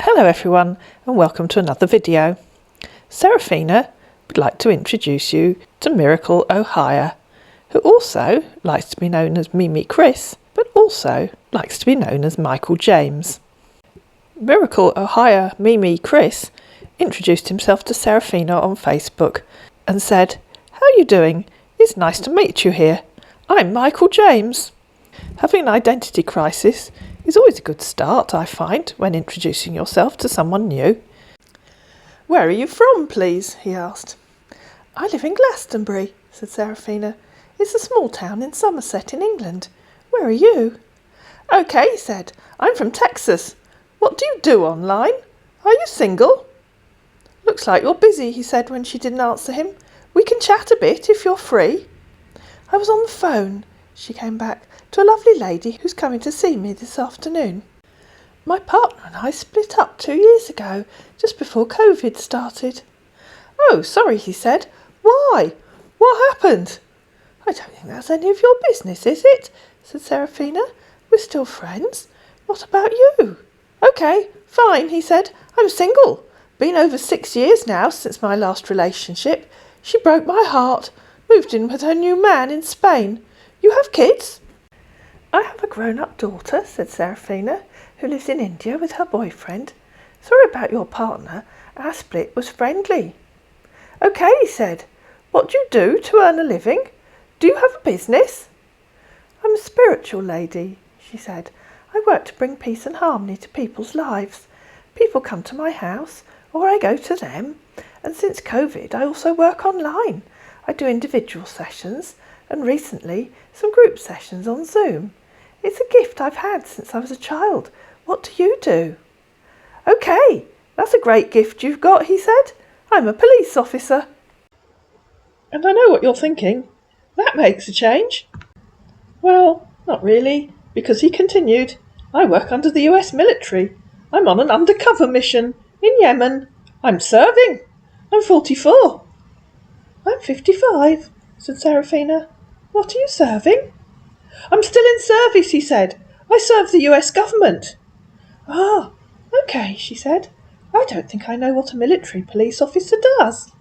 Hello everyone and welcome to another video. Serafina would like to introduce you to Miracle Ohio, who also likes to be known as Mimi Chris, but also likes to be known as Michael James. Miracle Ohio Mimi Chris introduced himself to Serafina on Facebook and said, "How are you doing? It's nice to meet you here. I'm Michael James." Having an identity crisis is always a good start, I find, when introducing yourself to someone new. "Where are you from, please?" he asked. "I live in Glastonbury," said Serafina. "It's a small town in Somerset in England. Where are you?" "OK," he said. "I'm from Texas. What do you do online? Are you single?" "Looks like you're busy," he said when she didn't answer him. "We can chat a bit if you're free." "I was on the phone," she came back, "to a lovely lady who's coming to see me this afternoon. My partner and I split up 2 years ago, just before COVID started." "Oh, sorry," he said. "Why? What happened?" "I don't think that's any of your business, is it?" said Serafina. "We're still friends. What about you?" "OK, fine," he said. "I'm single. Been over 6 years now since my last relationship. She broke my heart. Moved in with her new man in Spain. You have kids?" "I have a grown-up daughter," said Serafina, "who lives in India with her boyfriend. Sorry about your partner. Our split was friendly." "OK," he said. "What do you do to earn a living? Do you have a business?" "I'm a spiritual lady," she said. "I work to bring peace and harmony to people's lives. People come to my house, or I go to them. And since COVID, I also work online. I do individual sessions, and recently some group sessions on Zoom. It's a gift I've had since I was a child. What do you do?" "OK, that's a great gift you've got," he said. "I'm a police officer." And I know what you're thinking. That makes a change. Well, not really, because he continued, "I work under the US military. I'm on an undercover mission in Yemen. I'm serving. I'm 44. "I'm 55, said Serafina. "What are you serving?" "I'm still in service," he said. "I serve the US government." "Ah, OK," she said. "I don't think I know what a military police officer does."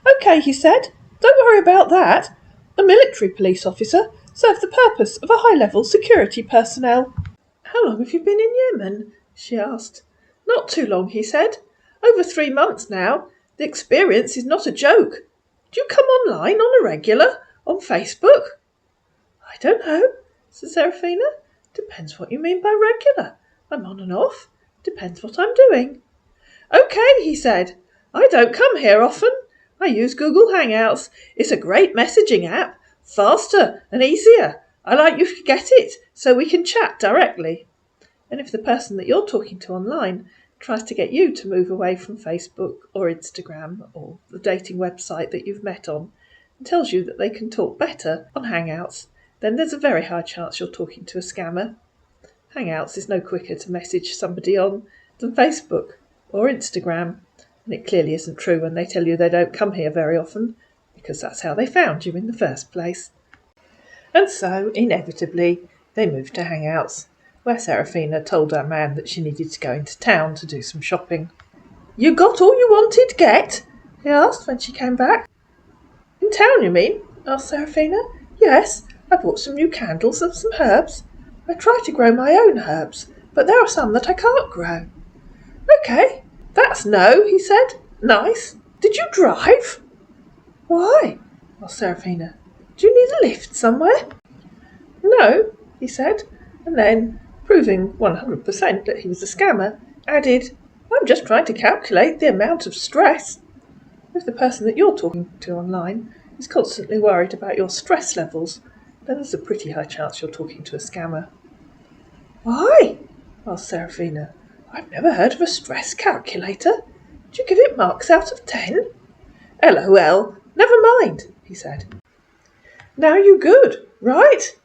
"OK," he said. "Don't worry about that. A military police officer serves the purpose of a high-level security personnel." "How long have you been in Yemen?" she asked. "Not too long," he said. "Over 3 months now. The experience is not a joke. Do you come online on a regular, on Facebook?" "I don't know," said Serafina. "Depends what you mean by regular. I'm on and off. Depends what I'm doing." "OK," he said. "I don't come here often. I use Google Hangouts. It's a great messaging app. Faster and easier. I like you to get it so we can chat directly. And if the person that you're talking to online tries to get you to move away from Facebook or Instagram or the dating website that you've met on and tells you that they can talk better on Hangouts, then there's a very high chance you're talking to a scammer. Hangouts is no quicker to message somebody on than Facebook or Instagram, and it clearly isn't true when they tell you they don't come here very often, because that's how they found you in the first place." And so, inevitably, they moved to Hangouts, where Serafina told her man that she needed to go into town to do some shopping. "You got all you wanted to get?" he asked when she came back. "In town, you mean?" asked Serafina. "Yes, I bought some new candles and some herbs. I try to grow my own herbs, but there are some that I can't grow." "OK, that's no," he said. "Nice. Did you drive?" "Why?" asked Serafina. "Do you need a lift somewhere?" "No," he said, and then, proving 100% that he was a scammer, added, "I'm just trying to calculate the amount of stress." If the person that you're talking to online is constantly worried about your stress levels, then there's a pretty high chance you're talking to a scammer. "Why?" asked Serafina. "I've never heard of a stress calculator. Do you give it marks out of 10? "LOL, never mind," he said. "Now you good, right?"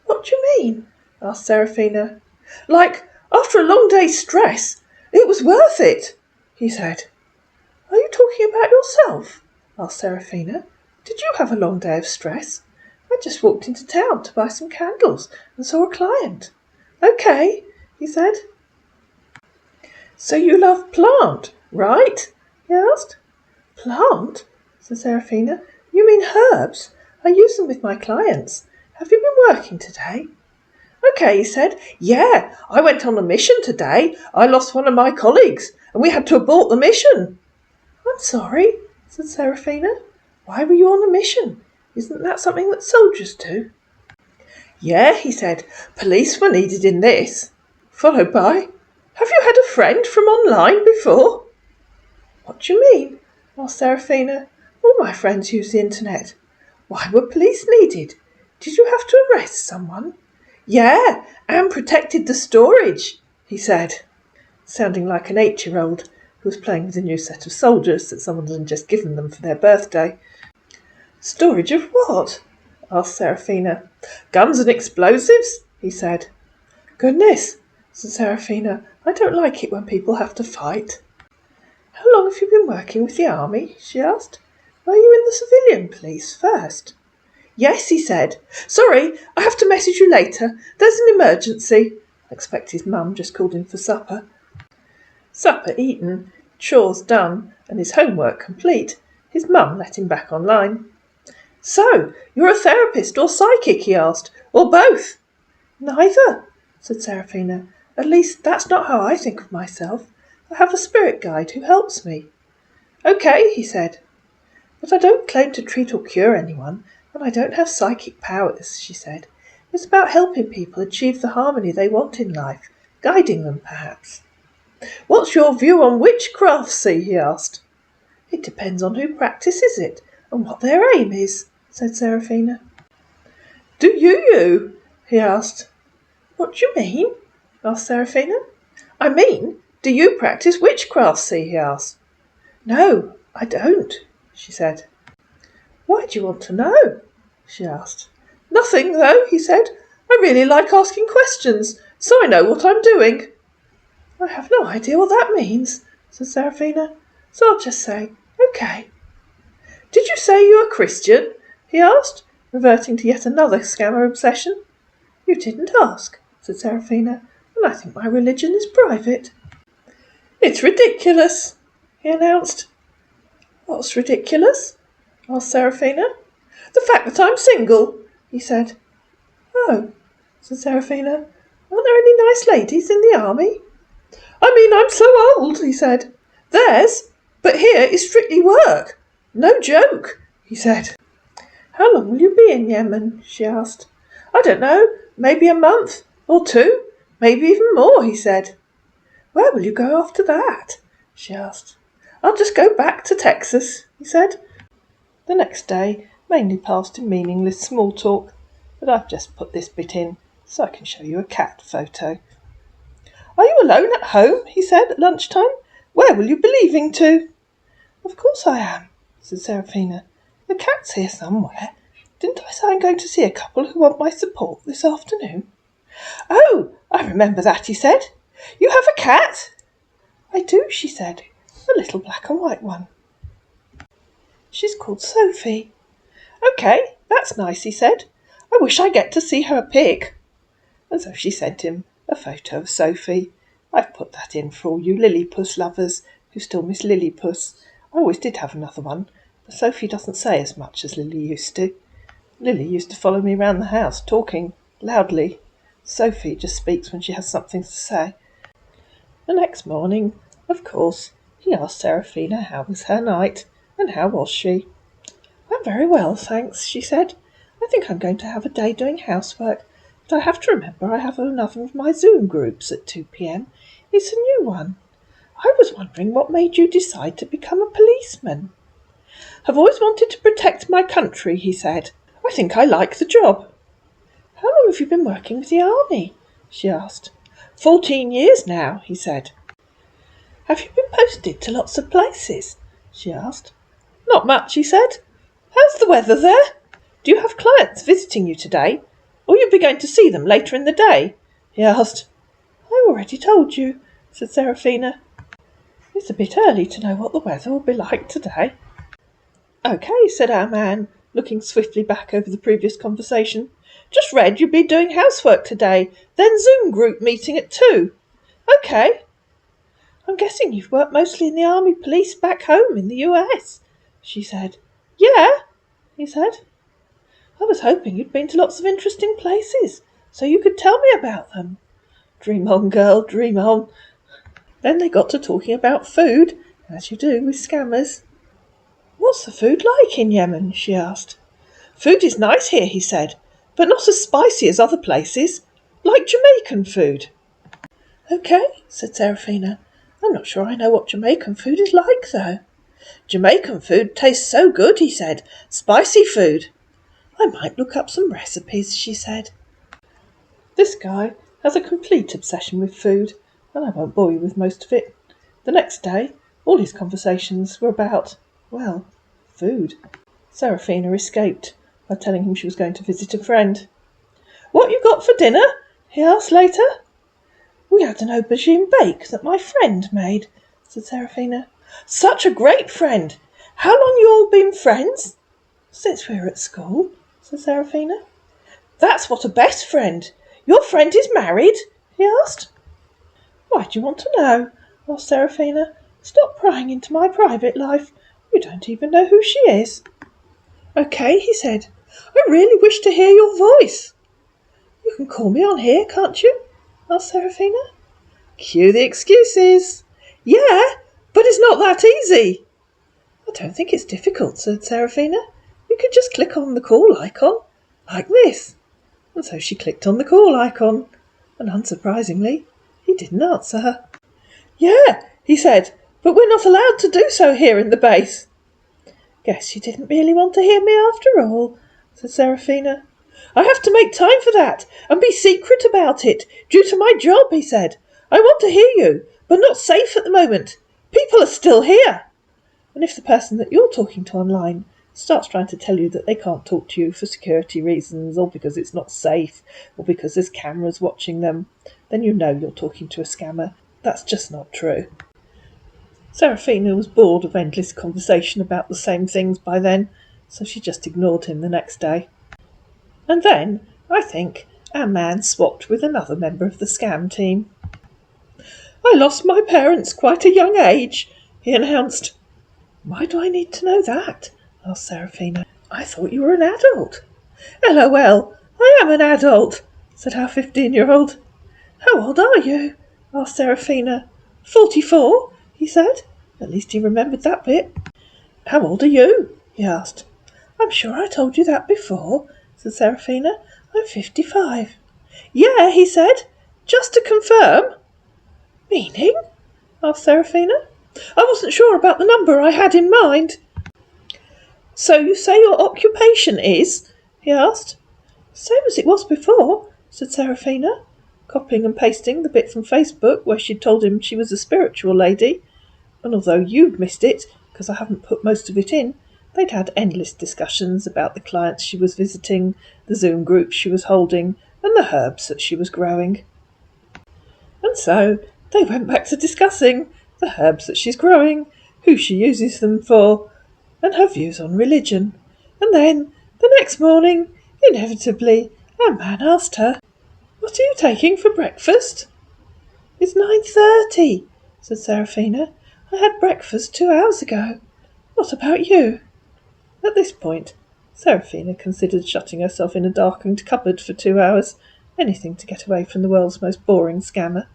"What do you mean?" asked Serafina. "Like, after a long day's stress, it was worth it," he said. "Are you talking about yourself?" asked Serafina. "Did you have a long day of stress? I just walked into town to buy some candles and saw a client." "OK," he said. So you love plant, right? He asked. Plant? Said Seraphina. You mean herbs? I use them with my clients. Have you been working today? Okay, he said. Yeah, I went on a mission today. I lost one of my colleagues and we had to abort the mission. I'm sorry, said Seraphina. Why were you on a mission? Isn't that something that soldiers do? Yeah, he said. Police were needed in this. Followed by, have you had a friend from online before? What do you mean? Asked Seraphina. All my friends use the internet. Why were police needed? Did you have to arrest someone? Yeah, and protected the storage, he said, sounding like an 8-year-old who was playing with a new set of soldiers that someone had just given them for their birthday. Storage of what? Asked Seraphina. Guns and explosives, he said. Goodness, said Seraphina. I don't like it when people have to fight. How long have you been working with the army? She asked. Were you in the civilian police first? Yes, he said. Sorry, I have to message you later. There's an emergency. I expect his mum just called in for supper. Supper eaten, chores done, and his homework complete, his mum let him back online. So, you're a therapist or psychic, he asked, or both? Neither, said Seraphina. At least that's not how I think of myself. I have a spirit guide who helps me. Okay, he said. But I don't claim to treat or cure anyone, and I don't have psychic powers, she said. It's about helping people achieve the harmony they want in life, guiding them, perhaps. What's your view on witchcraft, see? He asked. It depends on who practices it and what their aim is, said Seraphina. Do you? He asked. What do you mean? Asked Seraphina. I mean, do you practice witchcraft, see? He asked. No, I don't, she said. Why do you want to know? She asked. Nothing, though, he said. I really like asking questions, so I know what I'm doing. I have no idea what that means, said Seraphina, so I'll just say, okay. Did you say you were Christian? He asked, reverting to yet another scammer obsession. You didn't ask, said Seraphina, and I think my religion is private. It's ridiculous, he announced. What's ridiculous? Asked Seraphina. The fact that I'm single, he said. Oh, said Seraphina. Aren't there any nice ladies in the army? I mean, I'm so old, he said. There's, but here is strictly work. No joke, he said. How long will you be in Yemen? She asked. I don't know, maybe a month or 2, maybe even more, he said. Where will you go after that? She asked. I'll just go back to Texas, he said. The next day mainly passed in meaningless small talk, but I've just put this bit in so I can show you a cat photo. Are you alone at home? He said at lunchtime. Where will you be leaving to? Of course I am, said Seraphina. The cat's here somewhere. Didn't I say I'm going to see a couple who want my support this afternoon? Oh, I remember that, he said. You have a cat? I do, she said. A little black and white one. She's called Sophie. Okay, that's nice, he said. I wish I get to see her pic. And so she sent him a photo of Sophie. I've put that in for all you Lillipus lovers who still miss Lillipus. I always did have another one, but Sophie doesn't say as much as Lily used to. Lily used to follow me round the house, talking loudly. Sophie just speaks when she has something to say. The next morning, of course, he asked Seraphina how was her night, and how was she. I'm very well, thanks, she said. I think I'm going to have a day doing housework, but I have to remember I have another of my Zoom groups at 2 p.m. It's a new one. I was wondering what made you decide to become a policeman. I've always wanted to protect my country, he said. I think I like the job. How long have you been working with the army? She asked. 14 years now, he said. Have you been posted to lots of places? She asked. Not much, he said. How's the weather there? Do you have clients visiting you today? Or you'll be going to see them later in the day? He asked. I already told you, said Seraphina. It's a bit early to know what the weather will be like today. Okay, said our man, looking swiftly back over the previous conversation. Just read you'll be doing housework today, then Zoom group meeting at 2. Okay. I'm guessing you've worked mostly in the army police back home in the US, she said. Yeah, he said. I was hoping you'd been to lots of interesting places, so you could tell me about them. Dream on, girl, dream on. Then they got to talking about food, as you do with scammers. What's the food like in Yemen? She asked. Food is nice here, he said, but not as spicy as other places, like Jamaican food. Okay, said Seraphina. I'm not sure I know what Jamaican food is like, though. Jamaican food tastes so good, he said. Spicy food. I might look up some recipes, she said. This guy has a complete obsession with food, and I won't bore you with most of it. The next day, all his conversations were about, well, food. Seraphina escaped by telling him she was going to visit a friend. What you got for dinner? He asked later. We had an aubergine bake that my friend made, said Seraphina. Such a great friend! How long you all been friends? Since we were at school, said Seraphina. That's what a best friend. Your friend is married? He asked. Why do you want to know? Asked Seraphina. Stop prying into my private life. You don't even know who she is. Okay, he said. I really wish to hear your voice. You can call me on here, can't you? Asked Seraphina. Cue the excuses. Yeah, but it's not that easy. I don't think it's difficult, said Seraphina. You can just click on the call icon, like this. And so she clicked on the call icon, and unsurprisingly, he didn't answer her. Yeah, he said, but we're not allowed to do so here in the base. Guess you didn't really want to hear me after all, said Seraphina. I have to make time for that, and be secret about it, due to my job, he said. I want to hear you, but not safe at the moment. People are still here. And if the person that you're talking to online starts trying to tell you that they can't talk to you for security reasons, or because it's not safe, or because there's cameras watching them, then you know you're talking to a scammer. That's just not true. Seraphina was bored of endless conversation about the same things by then, so she just ignored him the next day. And then, I think, our man swapped with another member of the scam team. I lost my parents quite a young age, he announced. Why do I need to know that? Asked Seraphina. I thought you were an adult. LOL, I am an adult, said our 15-year-old. How old are you? Asked Seraphina. 44, he said. At least he remembered that bit. How old are you? He asked. I'm sure I told you that before, said Seraphina. I'm 55. Yeah, he said. Just to confirm. Meaning? Asked Seraphina. I wasn't sure about the number I had in mind. So you say your occupation is? He asked. Same as it was before, said Seraphina, copying and pasting the bit from Facebook where she'd told him she was a spiritual lady. And although you'd missed it, because I haven't put most of it in, they'd had endless discussions about the clients she was visiting, the Zoom groups she was holding, and the herbs that she was growing. And so they went back to discussing the herbs that she's growing, who she uses them for, and her views on religion. And then, the next morning, inevitably, our man asked her, What are you taking for breakfast? It's 9:30, said Seraphina. I had breakfast 2 hours ago. What about you? At this point, Seraphina considered shutting herself in a darkened cupboard for 2 hours, anything to get away from the world's most boring scammer.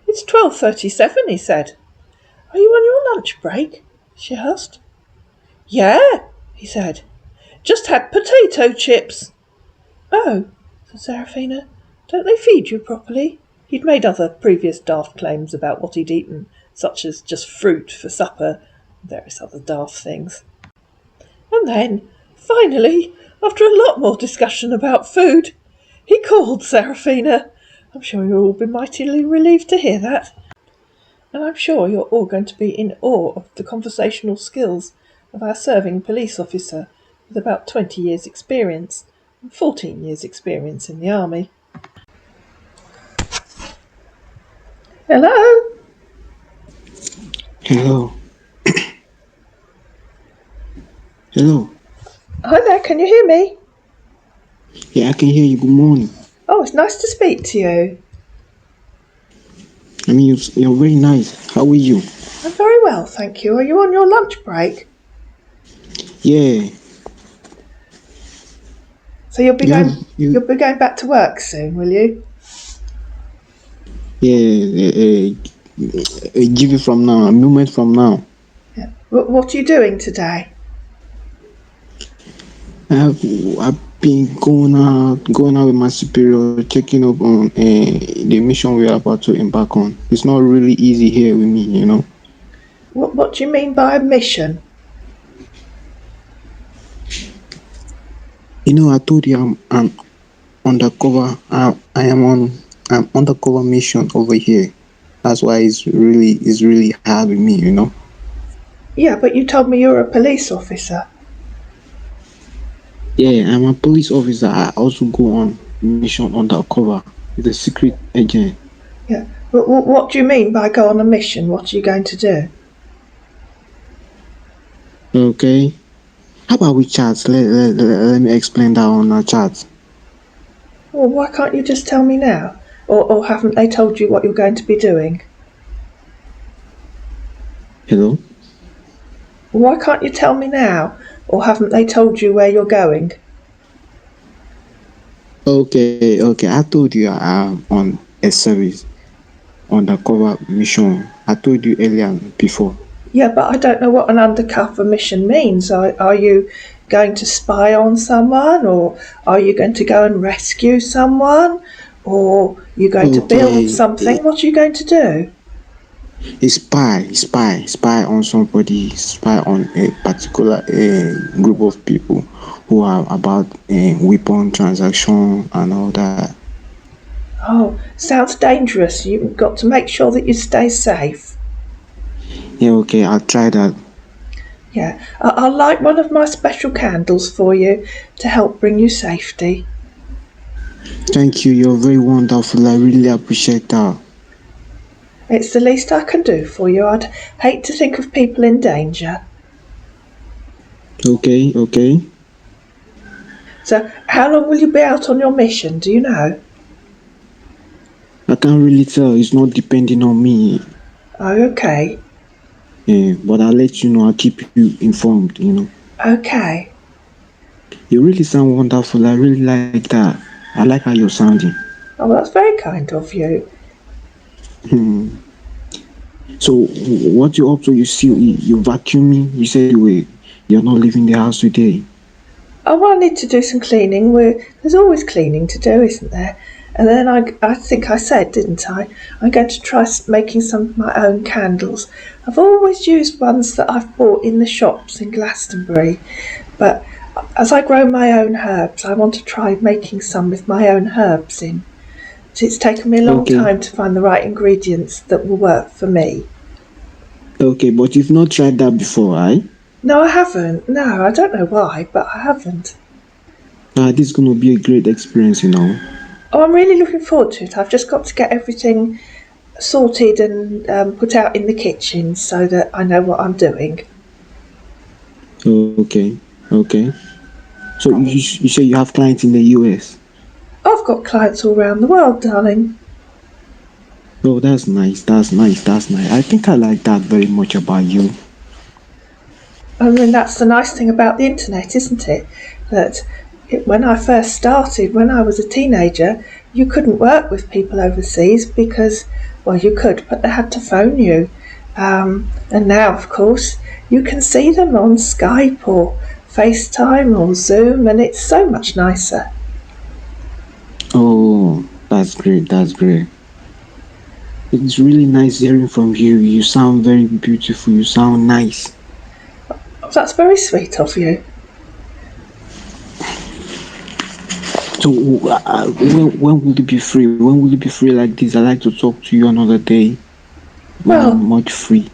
It's 12:37, he said. Are you on your lunch break? She asked. Yeah, he said. Just had potato chips. Oh, said Seraphina. Don't they feed you properly? He'd made other previous daft claims about what he'd eaten, such as just fruit for supper and various other daft things. And then, finally, after a lot more discussion about food, he called Seraphina. I'm sure you'll all be mightily relieved to hear that. And I'm sure you're all going to be in awe of the conversational skills of our serving police officer with about 20 years' experience and 14 years' experience in the army. Hello? Hello. Hello. Hi there, can you hear me? Yeah, I can hear you. Good morning. Oh, it's nice to speak to you. I mean, you're very nice. How are you? I'm very well, thank you. Are you on your lunch break? Yeah, So you'll be you have going you. you'll be going back to work soon, will you? Yeah, give it from now. A moment from now. Yeah. What are you doing today? I have I've been going out with my superior, checking up on the mission we are about to embark on. It's not really easy here with me, you know. What do you mean by a mission? I told you I'm undercover. I am on I'm undercover mission over here. That's why it's really hard with me, you know. Yeah, but you told me you're a police officer. Yeah, I'm a police officer. I also go on mission undercover. It's a secret agent. Yeah. What do you mean by go on a mission? What are you going to do? Okay. How about we chat? Let me explain that on our chat. Well, why can't you just tell me now? Or haven't they told you what you're going to be doing? Hello? Why can't you tell me now? Or haven't they told you where you're going? Okay. I told you I'm on a service undercover mission. I told you earlier before. Yeah, but I don't know what an undercover mission means. Are you going to spy on someone, or are you going to go and rescue someone, or are you going to build Okay. something? What are you going to do? A spy on somebody, spy on a particular group of people who are about weapon transaction and all that. Oh, sounds dangerous. You've got to make sure that you stay safe. Yeah, okay, I'll try that. Yeah, I'll light one of my special candles for you to help bring you safety. Thank you, you're very wonderful. I really appreciate that. It's the least I can do for you. I'd hate to think of people in danger. Okay. So, how long will you be out on your mission? Do you know? I can't really tell, it's not depending on me. Oh, okay. But I'll let you know, I'll keep you informed. Okay. You really sound wonderful. I really like that. I like how you're sounding. Oh, well, that's very kind of you. Hmm. So what you up to? You vacuuming. You said you're not leaving the house today. Oh, I need to do some cleaning. There's always cleaning to do, isn't there? And then I think I said, didn't I? I'm going to try making some of my own candles. I've always used ones that I've bought in the shops in Glastonbury, but as I grow my own herbs, I want to try making some with my own herbs in. But it's taken me a long Okay. time to find the right ingredients that will work for me. Okay, but you've not tried that before, right? No, I haven't. No, I don't know why, but I haven't. This is gonna be a great experience. Oh, I'm really looking forward to it. I've just got to get everything sorted and put out in the kitchen so that I know what I'm doing. Okay. So you say you have clients in the US. I've got clients all around the world, darling. Oh, that's nice. That's nice. I think I like that very much about you. I mean, that's the nice thing about the internet, isn't it? That when I first started, when I was a teenager, you couldn't work with people overseas because, well, you could, but they had to phone you. And now, of course, you can see them on Skype or FaceTime or Zoom, and it's so much nicer. Oh, that's great. That's great. It's really nice hearing from you. You sound very beautiful. You sound nice. Oh, that's very sweet of you. So when will you be free? When will you be free like this? I like to talk to you another day when I'm Well, much free.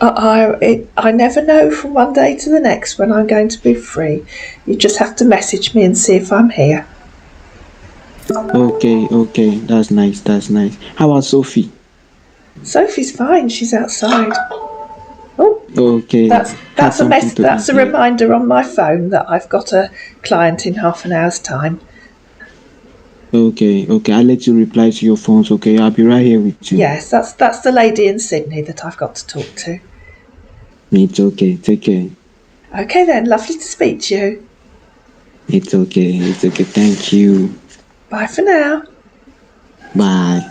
I never know from one day to the next when I'm going to be free. You just have to message me and see if I'm here. Okay. That's nice. That's nice. How about Sophie? Sophie's fine. She's outside. Oh, Okay, had that's a something mess. to That's eat. a Yeah. reminder on my phone that I've got a client in half an hour's time. Okay, okay. I'll let you reply to your phones. Okay, I'll be right here with you. Yes, that's the lady in Sydney that I've got to talk to. It's okay. Take care. Okay then, lovely to speak to you. It's okay. It's okay. Thank you. Bye for now. Bye.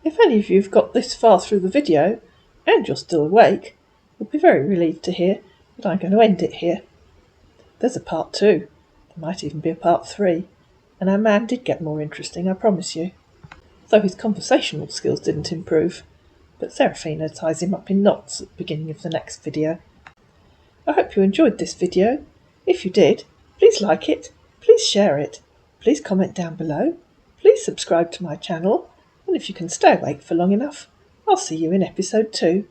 If any of you have got this far through the video and you're still awake, you'll be very relieved to hear that I'm going to end it here. There's a part 2. There might even be a part 3. And our man did get more interesting, I promise you. Though his conversational skills didn't improve, but Serafina ties him up in knots at the beginning of the next video. I hope you enjoyed this video. If you did, please like it, please share it, please comment down below, please subscribe to my channel, and if you can stay awake for long enough, I'll see you in episode 2.